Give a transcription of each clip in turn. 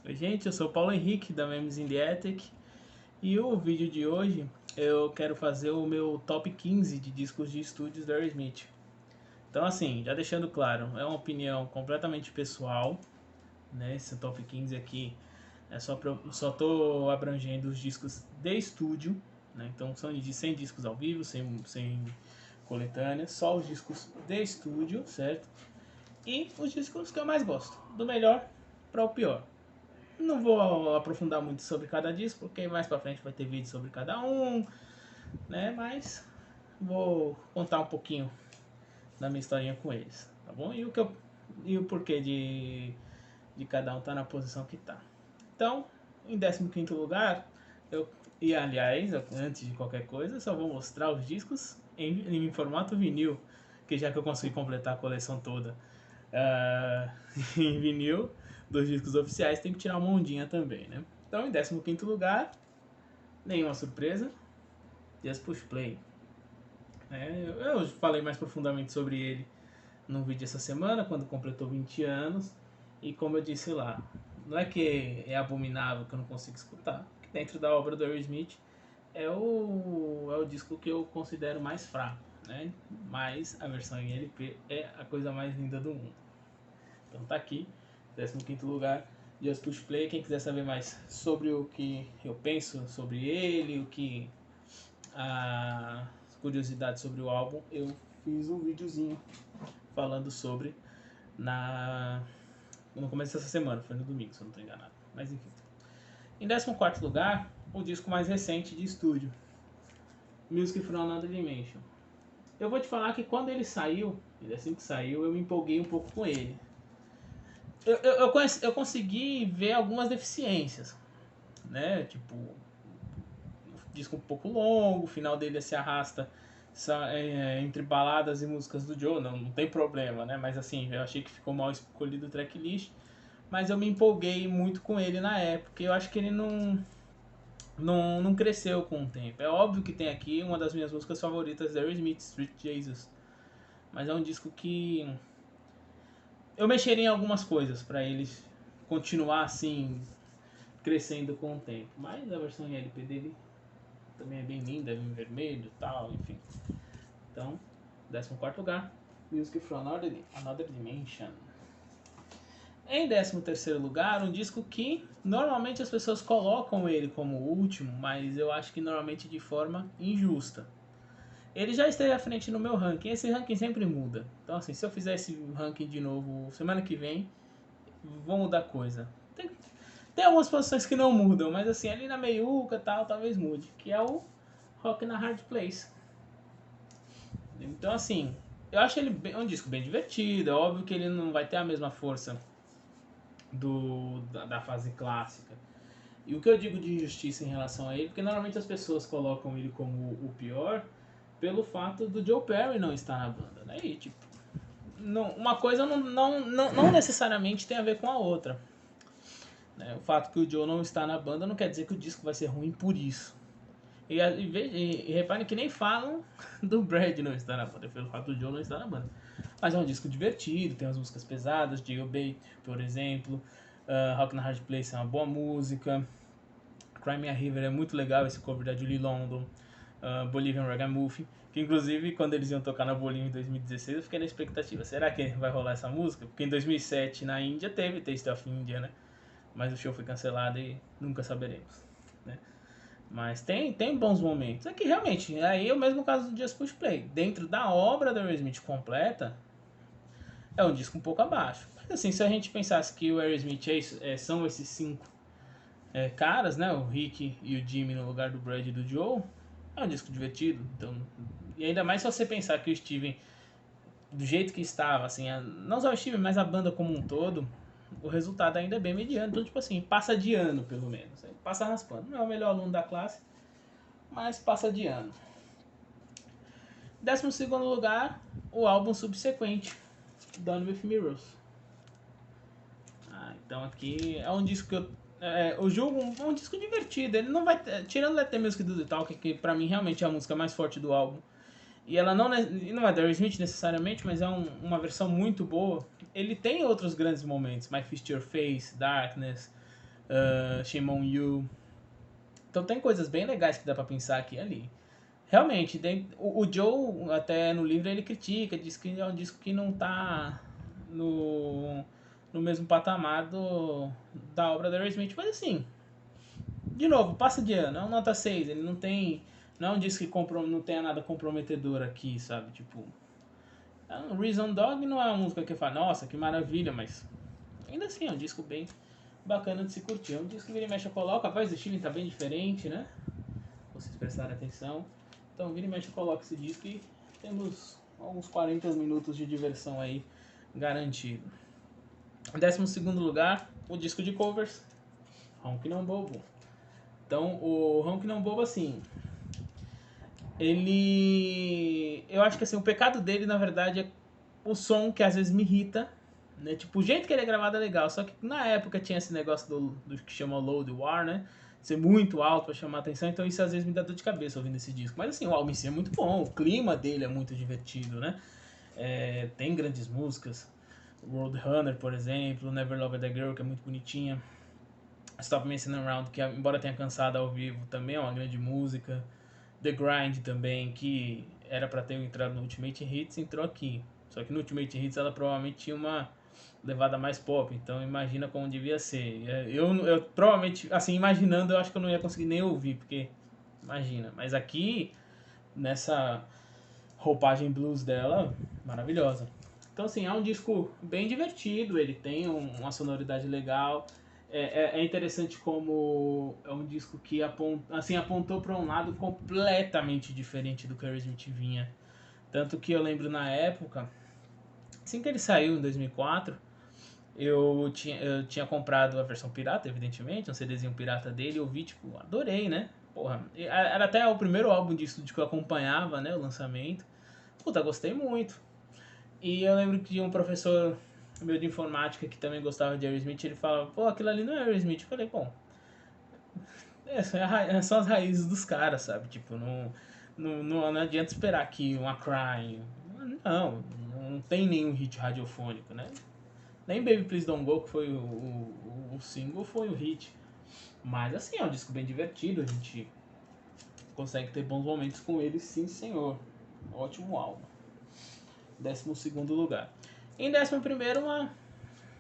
Oi gente, eu sou o Paulo Henrique da Memes in the Attic e o vídeo de hoje eu quero fazer o meu top 15 de discos de estúdios do Aerosmith. Então assim, já deixando claro, é uma opinião completamente pessoal, né? Esse top 15 aqui é só tô abrangendo os discos de estúdio, né? Então são de 100 discos ao vivo, sem coletâneas, só os discos de estúdio, certo? E os discos que eu mais gosto, do melhor para o pior. Não vou aprofundar muito sobre cada disco, porque mais pra frente vai ter vídeo sobre cada um, né? Mas vou contar um pouquinho da minha historinha com eles, tá bom? E o porquê de cada um tá na posição que tá. Então, em 15º lugar, aliás, antes de qualquer coisa, só vou mostrar os discos em formato vinil, que já que eu consegui completar a coleção toda em vinil dos discos oficiais, tem que tirar uma ondinha também, né? Então, em 15º lugar, nenhuma surpresa, Just Push Play. Eu falei mais profundamente sobre ele num vídeo essa semana, quando completou 20 anos, e como eu disse lá, não é que é abominável que eu não consigo escutar, que dentro da obra do Aerosmith é o disco que eu considero mais fraco, né? Mas a versão em LP é a coisa mais linda do mundo. Então tá aqui, 15º lugar, Just Push Play. Quem quiser saber mais sobre o que eu penso sobre ele, as curiosidades sobre o álbum, eu fiz um videozinho falando sobre no começo dessa semana, foi no domingo, se eu não estou enganado. Mas enfim. Em 14º lugar, o disco mais recente de estúdio, Music from Another Dimension. Eu vou te falar que quando ele saiu, assim que saiu, eu me empolguei um pouco com ele. Eu consegui ver algumas deficiências, né? Tipo, disco um pouco longo, o final dele se arrasta entre baladas e músicas do Joe, não tem problema, né? Mas assim, eu achei que ficou mal escolhido o tracklist, mas eu me empolguei muito com ele na época, e eu acho que ele não cresceu com o tempo. É óbvio que tem aqui uma das minhas músicas favoritas da Aerosmith, Street Jesus, mas é um disco que eu mexeria em algumas coisas para eles continuar assim crescendo com o tempo. Mas a versão em LP dele também é bem linda, em vermelho e tal, enfim. Então, 14º lugar, Music from Another Dimension. Em 13º lugar, um disco que normalmente as pessoas colocam ele como o último, mas eu acho que normalmente de forma injusta. Ele já esteve à frente no meu ranking, esse ranking sempre muda. Então assim, se eu fizer esse ranking de novo semana que vem, vou mudar coisa. Tem algumas posições que não mudam, mas assim, ali na meiuca tal, talvez mude. Que é o Rock na Hard Place. Então assim, eu acho ele um disco bem divertido. É óbvio que ele não vai ter a mesma força da fase clássica. E o que eu digo de injustiça em relação a ele, porque normalmente as pessoas colocam ele como o pior pelo fato do Joe Perry não estar na banda, né? E tipo, uma coisa não necessariamente tem a ver com a outra. Né? O fato que o Joe não está na banda não quer dizer que o disco vai ser ruim por isso. E reparem que nem falam do Brad não estar na banda, pelo fato do Joe não estar na banda. Mas é um disco divertido, tem umas músicas pesadas, Jailbait, por exemplo. Rock na Hard Place é uma boa música. Cry Me a River é muito legal, esse cover da Julie London. Bolivian Ragamuffin, que inclusive quando eles iam tocar na Bolívia em 2016 eu fiquei na expectativa, será que vai rolar essa música? Porque em 2007 na Índia teve Taste of India, né? Mas o show foi cancelado e nunca saberemos, né? Mas tem bons momentos. Aqui realmente, aí é o mesmo caso do Just Push Play. Dentro da obra da Aerosmith completa, é um disco um pouco abaixo. Mas assim, se a gente pensasse que o Aerosmith são esses 5 caras, né? O Rick e o Jimmy no lugar do Brad e do Joe, é um disco divertido. Então, e ainda mais se você pensar que o Steven, do jeito que estava, assim, não só o Steven, mas a banda como um todo, o resultado ainda é bem mediano. Então, tipo assim, passa de ano, pelo menos. Passa raspando. Não é o melhor aluno da classe, mas passa de ano. 12º lugar, o álbum subsequente, Done With Mirrors. Então aqui é um disco que eu julgo um disco divertido. Ele não vai tirando Let The Music Do The Talk, que pra mim realmente é a música mais forte do álbum. E ela não é da Aerosmith necessariamente, mas é uma versão muito boa. Ele tem outros grandes momentos, My Fist Your Face, Darkness, Shame on You. Então tem coisas bem legais que dá pra pensar aqui e ali. Realmente, o Joe, até no livro, ele critica, diz que é um disco que não tá no, no mesmo patamar da obra da Aerosmith, mas assim, de novo, passa de ano, é um nota 6, ele não tem. Não é um disco que não tenha nada comprometedor aqui, sabe? Tipo, Reason Dog não é uma música que eu falo, nossa, que maravilha, mas ainda assim é um disco bem bacana de se curtir. É um disco que vira e mexe eu coloco, a voz do Steven tá bem diferente, né? Vocês prestarem atenção. Então vira e mexe eu coloco esse disco e temos alguns 40 minutos de diversão aí garantido. Em 12º lugar, o disco de covers, Ronque Não Bobo. Então o Ronque Não Bobo, assim, ele... Eu acho que assim, o pecado dele, na verdade, é o som que às vezes me irrita, né? Tipo, o jeito que ele é gravado é legal, só que na época tinha esse negócio do que chama Load War, né? Ser muito alto pra chamar atenção, então isso às vezes me dá dor de cabeça ouvindo esse disco. Mas assim, o álbum em si é muito bom, o clima dele é muito divertido, né? Tem grandes músicas, Roadrunner, por exemplo, Never Loved a Girl, que é muito bonitinha, Stop Messing Around, que embora tenha cansado ao vivo, também é uma grande música, The Grind também, que era pra ter entrado no Ultimate Hits, entrou aqui. Só que no Ultimate Hits ela provavelmente tinha uma levada mais pop, então imagina como devia ser. Eu provavelmente, assim, imaginando, eu acho que eu não ia conseguir nem ouvir, porque imagina. Mas aqui, nessa roupagem blues dela, maravilhosa. Então, assim, é um disco bem divertido, ele tem uma sonoridade legal. É interessante como é um disco que apontou para um lado completamente diferente do que o Aerosmith vinha. Tanto que eu lembro na época, assim que ele saiu em 2004, eu tinha comprado a versão pirata, evidentemente, um CDzinho pirata dele, eu vi, tipo, adorei, né? Porra, era até o primeiro álbum de estúdio que eu acompanhava, né, o lançamento. Puta, gostei muito. E eu lembro que um professor meu de informática que também gostava de Aerosmith, ele falava, pô, aquilo ali não é Aerosmith. Eu falei, bom, são as raízes dos caras, sabe? Tipo, não adianta esperar que uma Cry. Não tem nenhum hit radiofônico, né? Nem Baby Please Don't Go, que foi o single, foi o hit. Mas assim, é um disco bem divertido, a gente consegue ter bons momentos com ele, sim senhor. Ótimo álbum. 12º lugar. Em 11º, uma...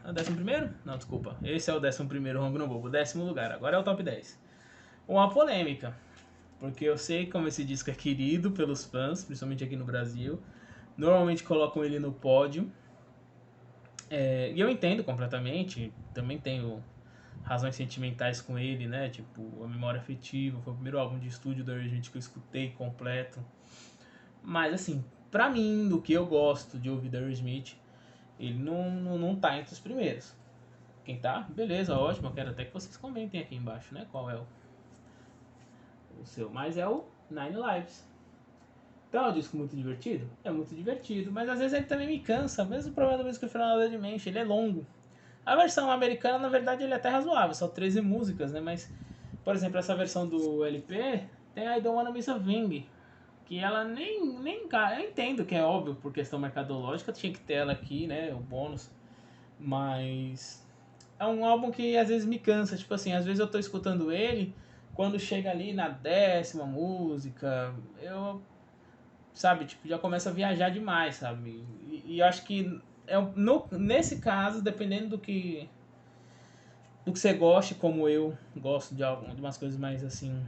11º? Não, desculpa. Esse é o 11º Ronco no Bobo. 10º lugar. Agora é o top 10. Uma polêmica. Porque eu sei como esse disco é querido pelos fãs, principalmente aqui no Brasil. Normalmente colocam ele no pódio. E eu entendo completamente. Também tenho razões sentimentais com ele, né? Tipo, a memória afetiva. Foi o primeiro álbum de estúdio da Aerosmith que eu escutei completo. Mas assim, pra mim, do que eu gosto de ouvir da Aerosmith, ele não tá entre os primeiros. Quem tá? Beleza, ótimo. Eu quero até que vocês comentem aqui embaixo, né? Qual é o seu. Mas é o Nine Lives. Então é um disco muito divertido? É muito divertido. Mas às vezes ele também me cansa. Mesmo problema do mesmo que o Final da Dimension. Ele é longo. A versão americana, na verdade, ele é até razoável. Só 13 músicas, né? Mas, por exemplo, essa versão do LP tem a I Don't Wanna Miss a Thing. Que ela nem. Eu entendo que é óbvio por questão mercadológica. Tinha que ter ela aqui, né? O bônus. Mas é um álbum que às vezes me cansa. Tipo assim, às vezes eu tô escutando ele, quando chega ali na 10ª música, eu, sabe, tipo, já começo a viajar demais, sabe? E eu acho que nesse caso, dependendo do que você goste, como eu gosto de umas coisas mais assim,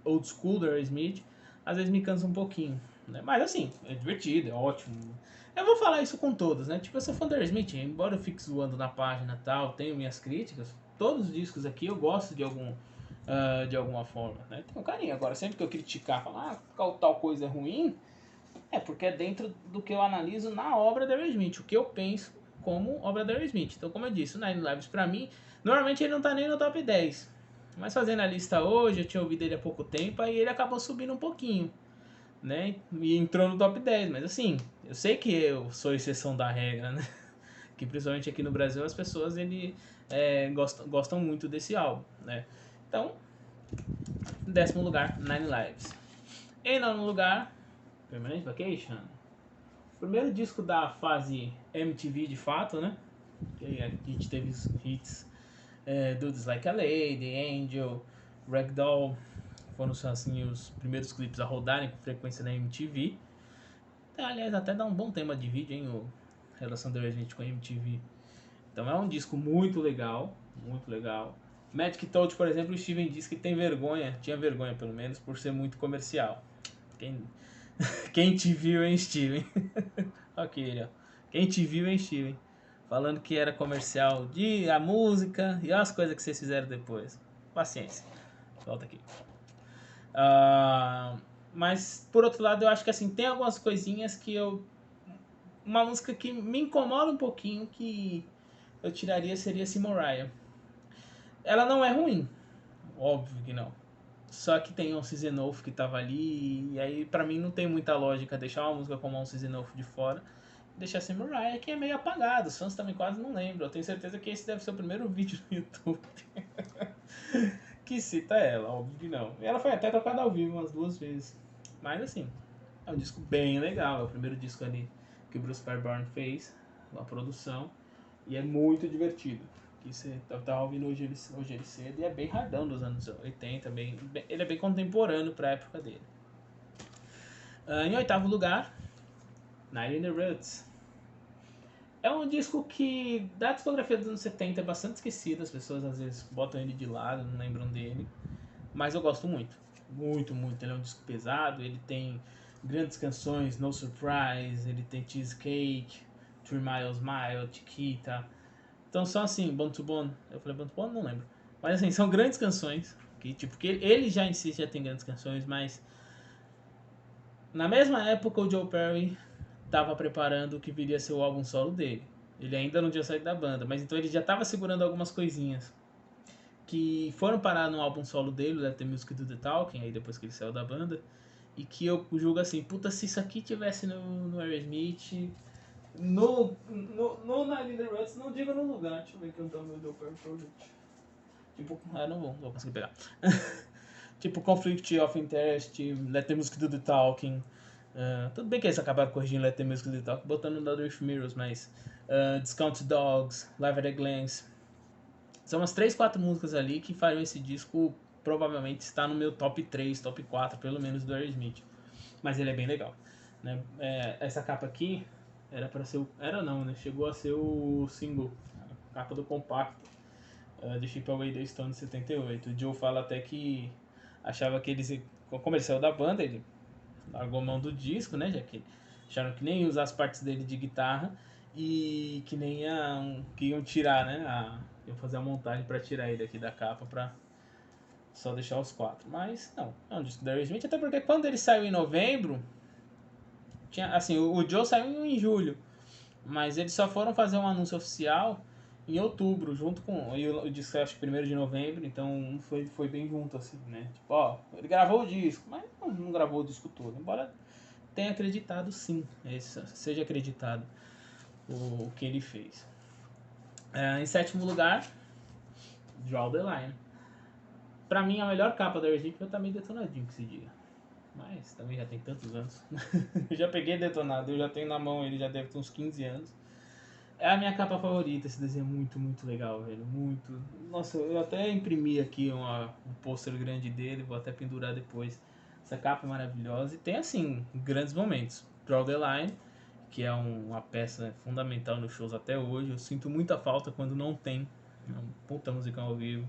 old school do Aerosmith, às vezes me cansa um pouquinho, né? Mas assim, é divertido, é ótimo. Eu vou falar isso com todos, né? Tipo, eu sou fã do Aerosmith, embora eu fique zoando na página e tal, tenho minhas críticas, todos os discos aqui eu gosto de alguma forma, né? Tenho carinho. Agora, sempre que eu criticar, falar, tal coisa é ruim, é porque é dentro do que eu analiso na obra da Aerosmith, o que eu penso como obra da Aerosmith. Então, como eu disse, o Nine Lives pra mim, normalmente ele não tá nem no top 10. Mas fazendo a lista hoje, eu tinha ouvido ele há pouco tempo, aí ele acabou subindo um pouquinho, né? E entrou no top 10. Mas assim, eu sei que eu sou exceção da regra, né? Que principalmente aqui no Brasil as pessoas gostam muito desse álbum, né? Então, em 10º lugar, Nine Lives. Em 9º lugar, Permanent Vacation. Primeiro disco da fase MTV de fato, né? Que a gente teve os hits Dudes Like a Lady, Angel, Ragdoll, foram assim os primeiros clipes a rodarem com frequência na MTV. Aliás, até dá um bom tema de vídeo, hein, a relação da gente com a MTV. Então é um disco muito legal, muito legal. Magic Touch, por exemplo, o Steven diz que tem vergonha, tinha vergonha pelo menos, por ser muito comercial. Quem te viu, hein, Steven? Ok, ó. Quem te viu, hein, Steven? Falando que era comercial de a música e as coisas que vocês fizeram depois. Paciência. Volta aqui. Mas, por outro lado, eu acho que assim, tem algumas coisinhas que eu... Uma música que me incomoda um pouquinho, que eu tiraria, seria Simoraya. Ela não é ruim, óbvio que não. Só que tem um Zenolf que tava ali, e aí pra mim não tem muita lógica deixar uma música como um Zenolf de fora, deixar sem Mariah, que é meio apagado, os fãs também quase não lembram. Eu tenho certeza que esse deve ser o primeiro vídeo no YouTube que cita ela, óbvio que não. E ela foi até tocada ao vivo umas 2 vezes. Mas assim, é um disco bem legal, é o primeiro disco ali que o Bruce Fairbairn fez, a produção, e é muito divertido. Que você tava ouvindo hoje ele cedo, e é bem hardão dos anos 80, ele é bem contemporâneo pra época dele. Em 8º lugar, Night in the Roots. É um disco que, da discografia dos anos 70, é bastante esquecido, as pessoas às vezes botam ele de lado, não lembram dele, mas eu gosto muito, muito, muito. Ele é um disco pesado, ele tem grandes canções, No Surprise, ele tem Cheesecake, 3 Miles Mile, Chiquita. Então são assim, Bone to Bone, eu falei Bone to Bone, não lembro. Mas assim, são grandes canções, que ele já em si já tem grandes canções, mas na mesma época o Joe Perry estava preparando o que viria a ser o álbum solo dele. Ele ainda não tinha saído da banda, mas então ele já estava segurando algumas coisinhas que foram parar no álbum solo dele, Let the Music Do The Talking, aí depois que ele saiu da banda, e que eu julgo assim, puta, se isso aqui tivesse no Aerosmith, no Night in the Ruts, não digo no lugar, deixa eu ver cantar o meu Joe Perry Project. Tipo, não vou conseguir pegar. Tipo, Conflict of Interest, Let the Music Do The Talking. Tudo bem que eles acabaram corrigindo Let the Music Do The Talking, botando no With Mirrors, mas Discount Dogs, Live at a Glance. São umas 3, 4 músicas ali que fariam esse disco provavelmente estar no meu top 3, top 4, pelo menos, do Aerosmith. Mas ele é bem legal. Né? Essa capa aqui era para ser era não, né? Chegou a ser o single, a capa do compacto de Ship Away the Stone de 78. O Joe fala até que achava que eles, como ele saiu da banda, ele largou mão do disco, né? Já que acharam que nem ia usar as partes dele de guitarra e que nem que iam tirar, né? Iam fazer a montagem para tirar ele aqui da capa para só deixar os 4. Mas não, é um disco da Aerosmith, até porque quando ele saiu em novembro, tinha, assim, o Joe saiu em julho, mas eles só foram fazer um anúncio oficial em outubro, junto com o disco, acho que 1º de novembro, então foi bem junto, assim, né? Tipo, ó, ele gravou o disco, mas não gravou o disco todo, embora tenha acreditado sim, seja acreditado o que ele fez. Em 7º lugar, Draw the Line. Pra mim, a melhor capa da Aerosmith, eu tá meio detonadinho que se diga. Mas também já tem tantos anos. Eu já peguei detonado, eu já tenho na mão, ele já deve ter uns 15 anos. É a minha capa favorita, esse desenho é muito, muito legal, velho. Muito. Nossa, eu até imprimi aqui um pôster grande dele, vou até pendurar depois. Essa capa é maravilhosa e tem, assim, grandes momentos. Draw the Line, que é uma peça fundamental nos shows até hoje. Eu sinto muita falta quando não tem. É uma puta música ao vivo.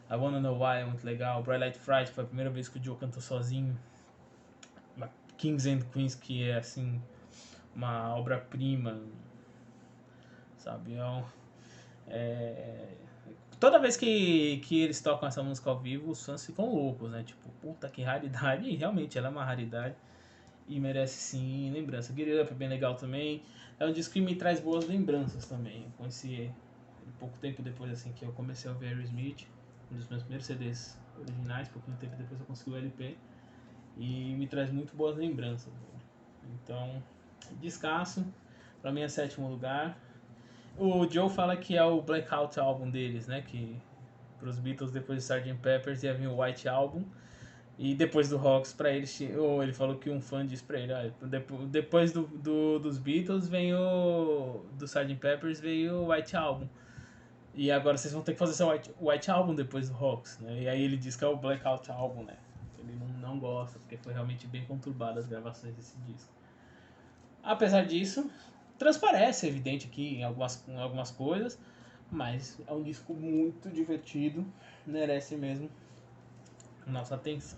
I Wanna Know Why é muito legal. Bright Light Friday foi a primeira vez que o Joe cantou sozinho. Kings and Queens, que é, assim, uma obra-prima, sabe? Toda vez que eles tocam essa música ao vivo, os fãs ficam loucos, né? Tipo, puta que raridade. E realmente, ela é uma raridade e merece sim lembrança. Get It Up é bem legal também. É um disco que me traz boas lembranças também. Eu conheci pouco tempo depois, assim, que eu comecei a ouvir Aerosmith, um dos meus primeiros CDs originais. Pouquinho tempo depois eu consegui o LP e me traz muito boas lembranças. Então, descasso. Pra mim é 7º lugar. O Joe fala que é o Blackout álbum deles, né? Que pros Beatles, depois de Sgt. Pepper's, ia vir o White Album. E depois do Rocks, pra eles, ele falou que um fã disse pra ele, depois dos Beatles vem do Sgt. Pepper's veio o White Album. E agora vocês vão ter que fazer seu White Album depois do Hawks, né? E aí ele diz que é o Blackout Album, né? Ele não gosta, porque foi realmente bem conturbado as gravações desse disco. Apesar disso, transparece, é evidente aqui em algumas coisas, mas é um disco muito divertido, merece mesmo nossa atenção.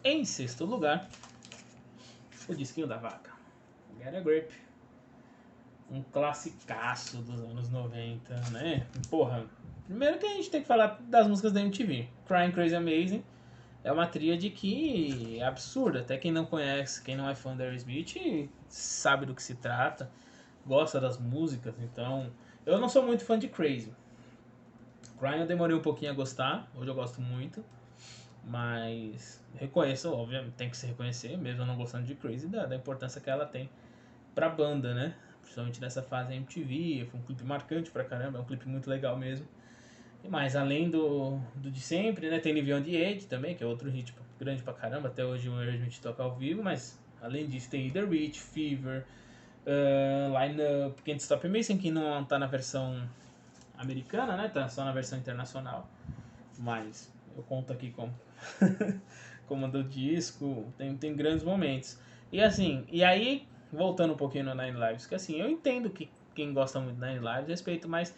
Em sexto lugar, o disquinho da vaca, Get a Grip. Um classicaço dos anos 90, né? Porra, primeiro que a gente tem que falar das músicas da MTV. Crying Crazy Amazing é uma tríade que é absurda. Até quem não conhece, quem não é fã da Aerosmith, sabe do que se trata, gosta das músicas. Então, eu não sou muito fã de Crazy. Crying eu demorei um pouquinho a gostar, hoje eu gosto muito. Mas reconheço, obviamente, tem que se reconhecer, mesmo eu não gostando de Crazy, da importância que ela tem pra banda, né? Principalmente nessa fase MTV, foi um clipe marcante pra caramba, é um clipe muito legal mesmo. Mas além do de sempre, né? Tem Live on the Edge também, que é outro hit grande pra caramba, até hoje o Aerosmith toca ao vivo, mas além disso tem The Reach, Fever, Line Up, Can't Stop Me Missing, que não tá na versão americana, né? Tá só na versão internacional. Mas eu conto aqui como como do disco, tem grandes momentos. E assim, e aí, voltando um pouquinho no Nine Lives, que assim, eu entendo que quem gosta muito do Nine Lives, respeito, mas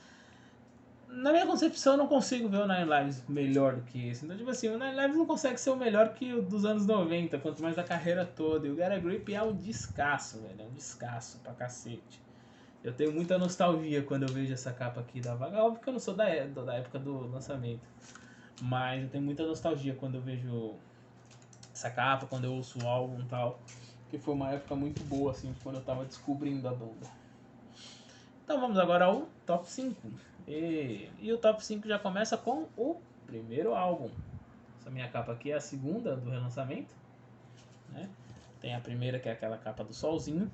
na minha concepção eu não consigo ver o Nine Lives melhor do que esse. Então, tipo assim, o Nine Lives não consegue ser o melhor que o dos anos 90, quanto mais da carreira toda. E o Get a Grip é um descasso, velho, é um descasso pra cacete. Eu tenho muita nostalgia quando eu vejo essa capa aqui da vaga. Óbvio que eu não sou da época do lançamento. Mas eu tenho muita nostalgia quando eu vejo essa capa, quando eu ouço o álbum e tal. Que foi uma época muito boa, assim, quando eu tava descobrindo a banda. Então vamos agora ao top 5. E o top 5 já começa com o primeiro álbum. Essa minha capa aqui é a segunda do relançamento, né? Tem a primeira que é aquela capa do solzinho.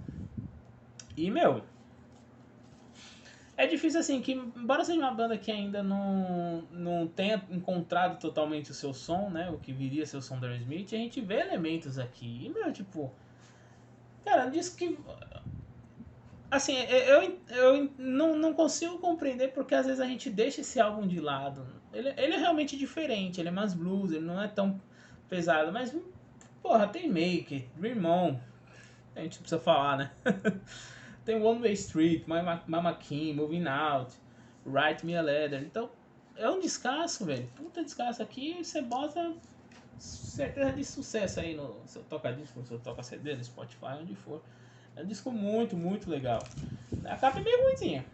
E, meu, é difícil assim, que embora seja uma banda que ainda não tenha encontrado totalmente o seu som, né? O que viria a ser o som da Aerosmith, a gente vê elementos aqui. E, meu, tipo, cara, diz que. Assim, eu não consigo compreender porque às vezes a gente deixa esse álbum de lado. Ele é realmente diferente, ele é mais blues, ele não é tão pesado, mas, porra, tem Make It, Dream On, a gente precisa falar, né? Tem One Way Street, Mama King, Moving Out, Write Me a Letter. Então, é um descasso, velho. Puta descasso aqui, você bota certeza de sucesso aí no seu toca-disco, no seu toca-CD, no Spotify, onde for. É um disco muito, muito legal. A capa é meio ruimzinha.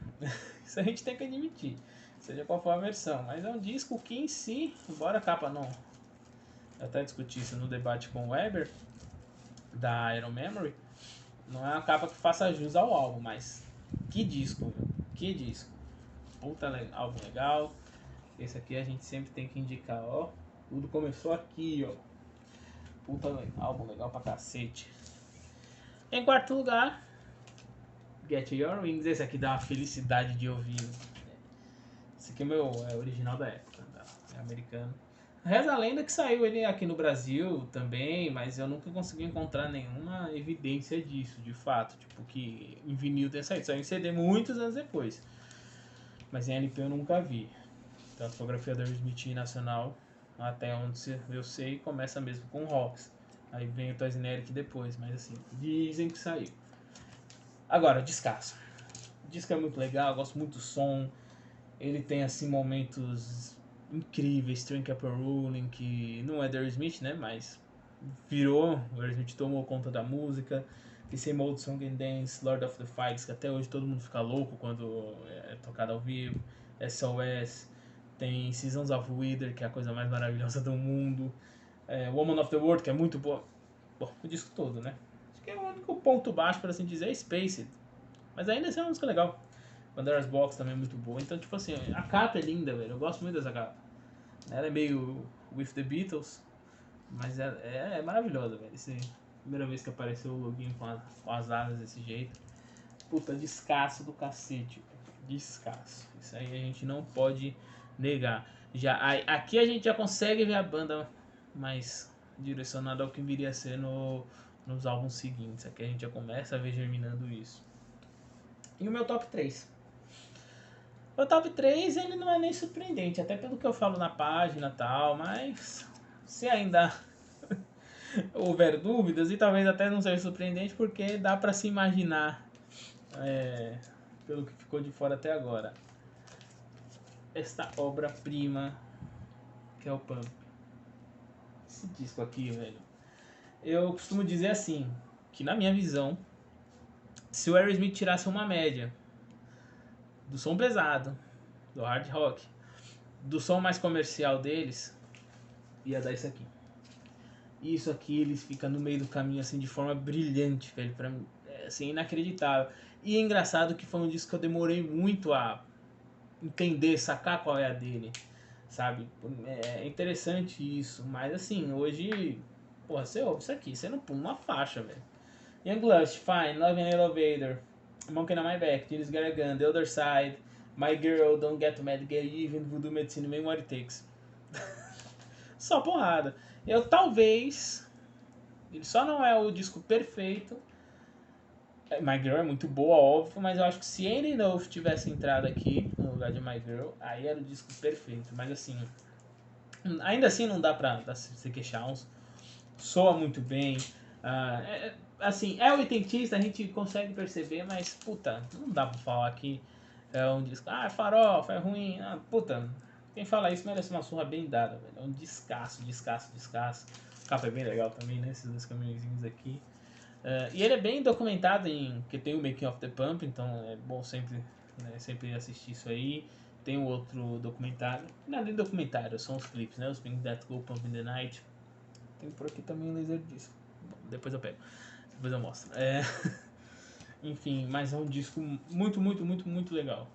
Isso a gente tem que admitir. Seja qual for a versão. Mas é um disco que em si, embora a capa não... Eu até discuti isso no debate com o Weber, da Iron Memory. Não é uma capa que faça jus ao álbum, mas que disco, viu? Que disco. Puta álbum legal. Esse aqui a gente sempre tem que indicar, ó. Tudo começou aqui, ó. Puta álbum legal pra cacete. Em quarto lugar, Get Your Wings. Esse aqui dá uma felicidade de ouvir. Esse aqui é original da época, é americano. Reza a lenda que saiu ele aqui no Brasil também, mas eu nunca consegui encontrar nenhuma evidência disso, de fato. Tipo, que em vinil tenha saído. Saiu em CD muitos anos depois. Mas em LP eu nunca vi. Então a fotografia da Smith Nacional, até onde eu sei, começa mesmo com Rocks. Aí vem o Toys Eric depois, mas assim, dizem que saiu. Agora, descasso. O disco é muito legal, eu gosto muito do som. Ele tem assim momentos incríveis, Drink Up a Rolling, que não é da Aerosmith, né, mas virou, o Aerosmith tomou conta da música. Tem Same Old Song and Dance, Lord of the Fights, que até hoje todo mundo fica louco quando é tocado ao vivo. SOS, tem Seasons of Wither, que é a coisa mais maravilhosa do mundo. Woman of the World, que é muito boa. Bom, o disco todo, né? Acho que é o único ponto baixo, por assim dizer, é Spaced. Mas ainda assim é uma música legal. Pandora's Box também é muito boa. Então, tipo assim, a capa é linda, velho. Eu gosto muito dessa capa. Ela é meio With the Beatles, mas é maravilhosa, velho. Primeira vez que apareceu o login com as asas desse jeito. Puta, descasso do cacete. Descasso. Isso aí a gente não pode negar. Aqui a gente já consegue ver a banda mais direcionada ao que viria a ser nos álbuns seguintes. Aqui a gente já começa a ver germinando isso. E o meu top 3. O top 3 ele não é nem surpreendente, até pelo que eu falo na página e tal, mas se ainda houver dúvidas, e talvez até não seja surpreendente, porque dá pra se imaginar, pelo que ficou de fora até agora, esta obra-prima que é o Pump. Esse disco aqui, velho. Eu costumo dizer assim, que na minha visão, se o Aerosmith tirasse uma média do som pesado, do hard rock, do som mais comercial deles, ia dar isso aqui. E isso aqui eles ficam no meio do caminho assim de forma brilhante, velho, para mim, assim, inacreditável. E é engraçado que foi um disco que eu demorei muito a entender, sacar qual é a dele, sabe? É interessante isso, mas assim, hoje, porra, você ouve isso aqui, você não pula uma faixa, velho. Young Lust, Fine, Love in Elevator, Monkey on My Back, Julius Got a Gun, The Other Side, My Girl, Don't Get Mad, Get Even, Voodoo Medicine, Man What It Takes. Só porrada. Eu talvez, ele só não é o disco perfeito. My Girl é muito boa, óbvio, mas eu acho que se Ain't Enough tivesse entrado aqui no lugar de My Girl, aí era o disco perfeito. Mas assim, ainda assim não dá pra se queixar. Soa muito bem. Assim, é oitentista, a gente consegue perceber, mas puta, não dá pra falar que é um disco. Ah, é farofa, é ruim. Ah, puta, quem fala isso merece uma surra bem dada, velho. É um descasso, descasso, descasso. A capa é bem legal também, né? Esses dois caminhõezinhos aqui. E ele é bem documentado em. Que tem o Making of the Pump, então é bom sempre, né, sempre assistir isso aí. Tem um outro documentário. Não é nem documentário, são os clipes, né? Os Things That Go Pump in the Night. Tem por aqui também o laser disco. Bom, depois eu pego. Depois eu mostro. Enfim, mas é um disco muito, muito, muito, muito legal.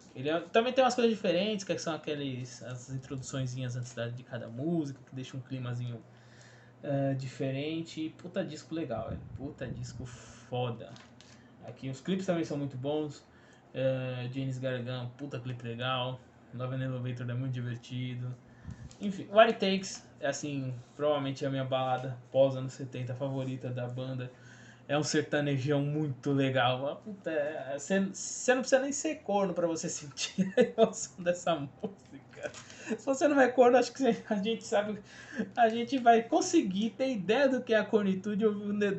Também tem umas coisas diferentes, que são as introduçõezinhas antes de cada música, que deixa um climazinho diferente. Puta disco legal, velho. Puta disco foda. Aqui os clipes também são muito bons. James Gargan, puta clipe legal. Love and Elevator é muito divertido. Enfim, What It Takes é assim, provavelmente a minha balada pós anos 70 favorita da banda. É um sertanejão muito legal. Puta, você não precisa nem ser corno pra você sentir a emoção dessa música. Se você não é corno, acho que a gente sabe. A gente vai conseguir ter ideia do que é a cornitude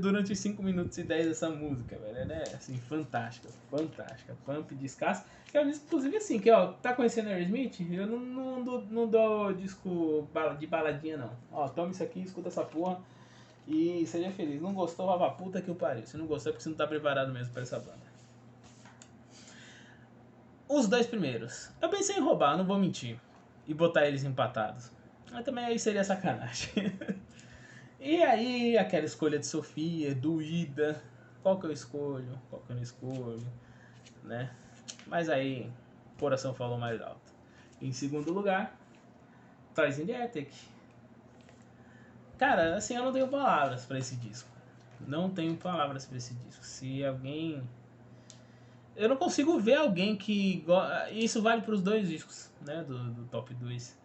durante os 5 minutos e 10 dessa música, velho. Ela é assim, fantástica, fantástica. Pump, descasso. Que é um disco, inclusive, assim, que ó, tá conhecendo Aerosmith? Eu não dou disco de baladinha, não. Ó, toma isso aqui, escuta essa porra. E seja feliz. Não gostou, vá pra puta que o pariu. Se não gostou é porque você não tá preparado mesmo pra essa banda. Os dois primeiros. Eu pensei em roubar, não vou mentir. E botar eles empatados. Mas também aí seria sacanagem. E aí, aquela escolha de Sofia, doída. Qual que eu escolho? Qual que eu não escolho? Né? Mas aí, o coração falou mais alto. Em segundo lugar, Toys in the Attic. Cara, assim, eu não tenho palavras pra esse disco. Não tenho palavras pra esse disco. Se alguém. Eu não consigo ver alguém que. Isso vale pros dois discos, né? Do top 2.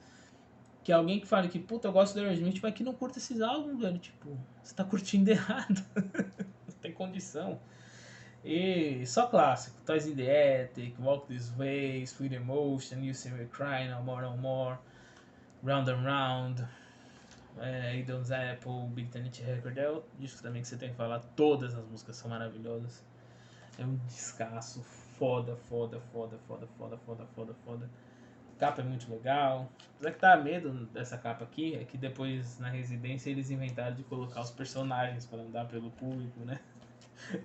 Que alguém que fale que, puta, eu gosto do Aerosmith, mas que não curta esses álbuns, velho. Tipo, você tá curtindo errado. Não tem condição. E só clássico. Toys in the Attic, Walk This Way, Sweet Emotion, You See Me Cry, No More, No More, Round and Round. Idol's Apple, Big Ten Record é outro disco também que você tem que falar. Todas as músicas são maravilhosas. É um descasso foda, foda, foda, foda, foda, foda, foda, foda. A capa é muito legal. Apesar que tá medo dessa capa aqui, é que depois na residência eles inventaram de colocar os personagens para andar pelo público, né?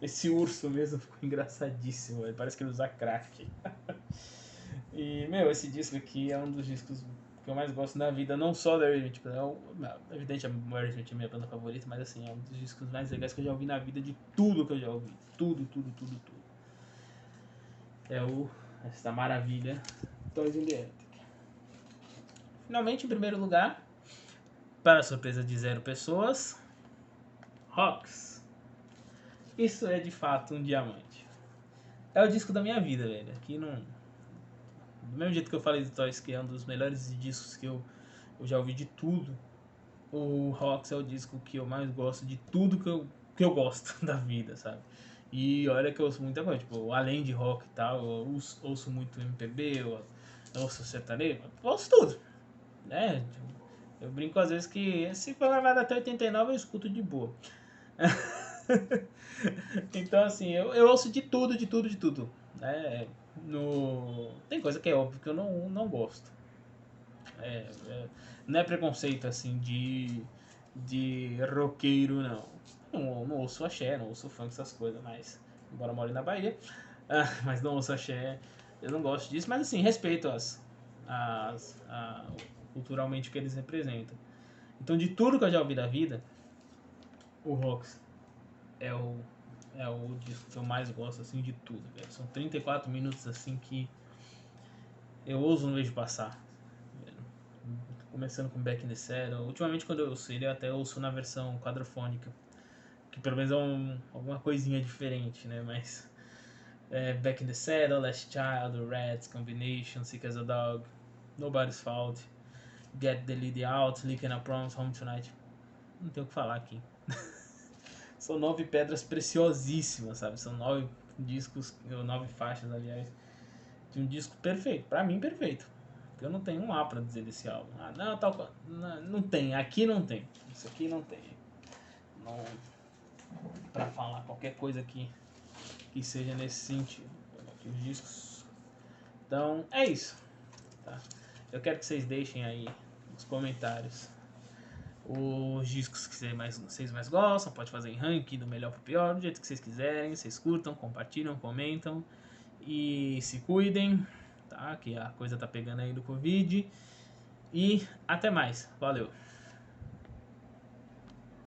Esse urso mesmo ficou engraçadíssimo, parece que ele usa crack. E, meu, esse disco aqui é um dos discos que eu mais gosto na vida, não só da Aerosmith, é evidente, a Aerosmith é minha banda favorita, mas assim, é um dos discos mais legais que eu já ouvi na vida, de tudo que eu já ouvi. Tudo, tudo, tudo, tudo. É essa maravilha, Toys in the Attic. Finalmente, em primeiro lugar, para a surpresa de 0 pessoas, Rocks. Isso é de fato um diamante. É o disco da minha vida, velho. Aqui não. Do mesmo jeito que eu falei do Toys, que é um dos melhores discos que eu já ouvi de tudo, o Rocks é o disco que eu mais gosto de tudo que eu gosto da vida, sabe? E olha que eu ouço muita coisa, tipo, além de rock e tal, eu ouço muito MPB, ouço sertanejo? Eu ouço tudo, né? Eu brinco às vezes que se for gravado até 89 eu escuto de boa. Então assim, eu ouço de tudo, de tudo, de tudo. Né? Tem coisa que é óbvio que eu não gosto. Não é preconceito assim de roqueiro, não. Não ouço axé, não ouço funk, essas coisas, mas. Embora eu more na Bahia, mas não ouço axé, eu não gosto disso, mas assim, respeito culturalmente o que eles representam. Então, de tudo que eu já ouvi da vida, o Rocks é o disco que eu mais gosto, assim, de tudo, velho. São 34 minutos, assim, que eu ouso não vejo passar. Começando com Back in the Saddle. Ultimamente, quando eu ouço ele, eu até ouço na versão quadrofônica, que pelo menos é alguma coisinha diferente, né? Mas Back in the Saddle, Last Child, Rats, Combination, Sick as a Dog, Nobody's Fault, Get the Lead Out, Licking a Promise, Home Tonight. Não tenho o que falar aqui. São 9 pedras preciosíssimas, sabe? São 9 discos, ou 9 faixas, aliás, de um disco perfeito. Pra mim, perfeito. Eu não tenho um A pra dizer desse álbum. Ah, não, tal. Não tem. Aqui não tem. Isso aqui não tem. Não. Pra falar qualquer coisa aqui que seja nesse sentido. Aqui os discos. Então, é isso. Tá? Eu quero que vocês deixem aí nos comentários os discos que vocês mais gostam. Pode fazer em ranking do melhor pro pior, do jeito que vocês quiserem. Vocês curtam, compartilham, comentam. E se cuidem, tá? Que a coisa tá pegando aí do Covid. E até mais. Valeu!